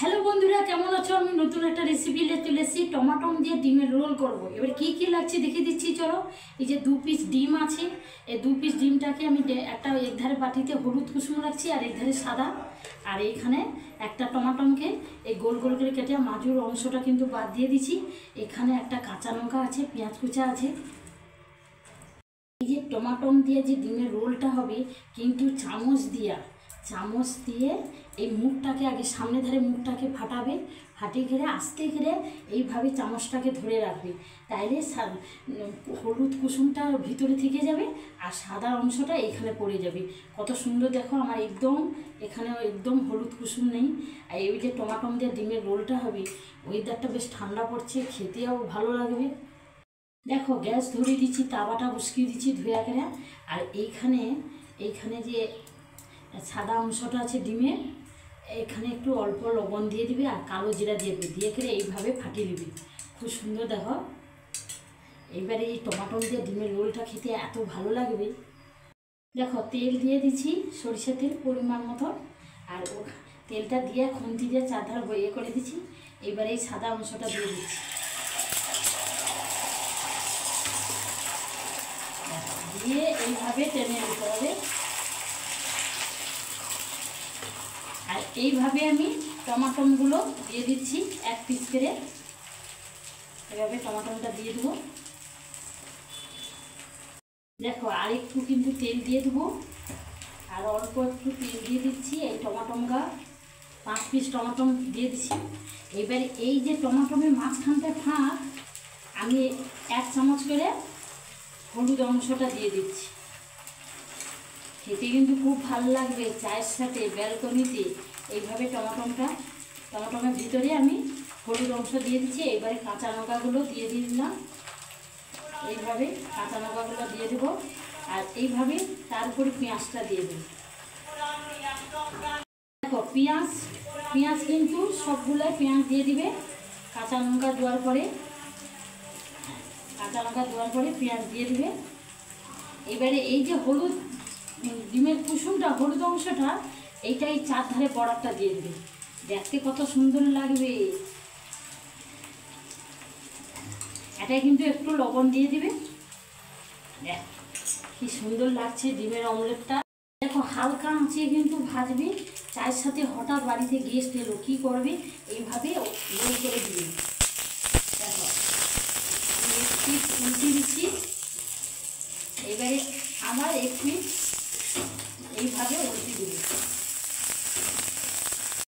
Hello বন্ধুরা, কেমন আছো? আমি নতুন একটা রেসিপি নিয়ে চলে এসেছি। টমাটম দিয়ে ডিমের রোল করব। এবার কি কি লাগছে দেখে দিচ্ছি, চলো। এই যে 2 পিস ডিম আছে, এই 2 পিস ডিমটাকে আমি একটা এক ধারে বাটিতে হলুদ কুসুম রাখছি আর এক ধারে সাদা। আর এইখানে একটা টমাটমকে এই গোল গোল করে কেটে মাজুর অংশটা কিন্তু বাদ দিয়ে দিচ্ছি। এখানে একটা কাঁচা লঙ্কা আছে, পেঁয়াজ কুচা আছে। এই যে টমাটম দিয়ে যে ডিমের রোলটা হবে কিন্তু চামচ দিয়ে এই মুখটাকে আগে সামনে ধারে মুখটাকে ফাটাবে, ফাটিয়ে ঘিরে আস্তে ঘিরে এইভাবে চামচটাকে ধরে রাখবে। তাইলে হলুদ কুসুমটা ভিতরে থেকে যাবে আর সাদা অংশটা এখানে পড়ে যাবে। কত সুন্দর দেখো, আমার এখানে একদম হলুদ কুসুম নেই। আর এই যে টমাটম দিয়ে ডিমের রোলটা হবে, ওয়েদারটা বেশ ঠান্ডা পড়ছে, খেতেও ভালো লাগবে। দেখো, গ্যাস ধরিয়ে দিচ্ছি, তাওয়াটা বসিয়ে দিচ্ছি ধুয়ে করে। আর এইখানে যে সাদা অংশটা আছে ডিমের, এখানে একটু অল্প লবণ দিয়ে দিবে আর কালো জিরা দিয়ে করে এইভাবে ফাটিয়ে দিবে। খুব সুন্দর দেখো। এইবারে এই টমাটম দিয়ে ডিমের রোলটা খেতে এত ভালো লাগবে। দেখো, তেল দিয়ে দিচ্ছি, সরিষার তেল পরিমাণ মতো। আর তেলটা দিয়ে খুন্তি দিয়ে চারধার বইয়ে করে দিচ্ছি। এবারে এই সাদা অংশটা দিয়ে দিচ্ছি, দিয়ে এইভাবে টেনে নিতে হবে। আর এইভাবে আমি টমাটমগুলো দিয়ে দিচ্ছি এক পিস করে। এভাবে টমাটমটা দিয়ে দেবো। দেখো, আর একটু কিন্তু তেল দিয়ে দেবো, আর অল্প একটু তেল দিয়ে দিচ্ছি। এই টমাটমটা 5 পিস টমাটম দিয়ে দিচ্ছি। এবারে এই যে টমাটমের মাঝখানটা ফাঁক, আমি 1 চামচ করে হলুদ অংশটা দিয়ে দিচ্ছি। খেতে কিন্তু খুব ভালো লাগবে চায়ের সাথে, ব্যালকনিতে। এইভাবে টমাটমের ভিতরে আমি হলুদ অংশ দিয়ে দিচ্ছি। এবারে কাঁচা লঙ্কাগুলো দিয়ে দিলাম, এইভাবে কাঁচা লঙ্কাগুলো দিয়ে দেবো। আর এইভাবে তার উপরে পেঁয়াজটা দিয়ে দেবো। দেখো, পেঁয়াজ কিন্তু সবগুলোই পেঁয়াজ দিয়ে দিবে কাঁচা লঙ্কা দেওয়ার পরে পেঁয়াজ দিয়ে দিবে। এবারে এই যে হলুদ ডিমের কুসুমটা, হলুদ অংশটা, এইটাই চারধারে বড়ারটা দিয়ে দেবে। দেখতে কত সুন্দর লাগবে। এটাই কিন্তু একটু লবণ দিয়ে দিবে। দেখ কি সুন্দর লাগছে ডিমের অমলেটটা। দেখো, হালকা আঁচে কিন্তু ভাজবে। চায়ের সাথে হঠাৎ বাড়িতে গেস্ট এলো, কী করবে? এইভাবে রোল করে দিবে। দেখো, আমি এক পিস উল্টে দিচ্ছি। এবারে আবার এক পিস